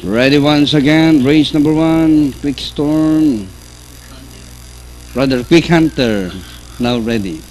Ready once again. Race number 1. Quick Storm. Rather, Quick Hunter. Now ready.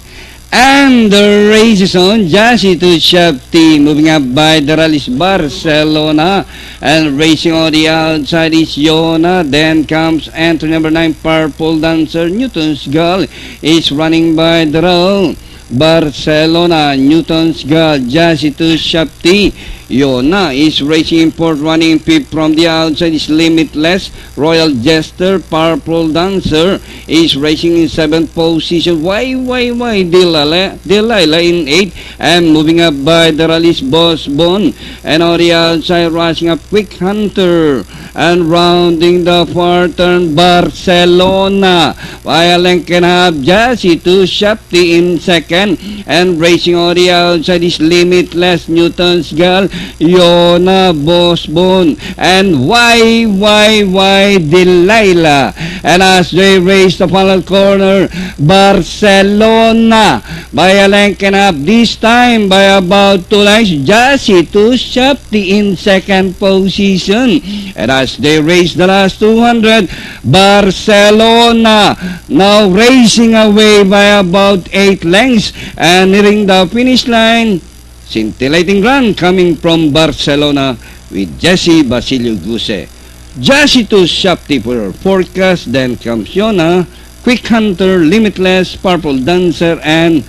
And the race is on. Jassy to Shafty. Moving up by the rallies Barcelona. And racing on the outside is Yona. Then comes entry number 9, Purple Dancer. Newton's Gull is running by the row. Barcelona, Newton's Gull, Jassy to Shafty. Yona is racing in fourth, running fifth from the outside is Limitless. Royal Jester, Purple Dancer is racing in seventh position. Why, Delilah in eighth. And moving up by the rallies Boss Bone. And on the outside, rushing up Quick Hunter. And rounding the far turn, Barcelona. While can have Jassy to Shafty in second. And racing on the outside is Limitless, Newton's Gull, Yona, Boss Bone, and why Delilah. And as they race the final corner, Barcelona by a length and up, this time by about 2 lengths, Jassy to Shafty in second position. And as they race the last 200, Barcelona now racing away by about 8 lengths and nearing the finish line. Scintillating run coming from Barcelona with Jesse Basilio Guse. Jassy to Shafty for forecast, then comes Yona, Quick Hunter, Limitless, Purple Dancer, and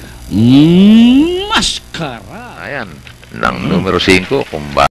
Mascara. Ayan, ng numero 5, kung ba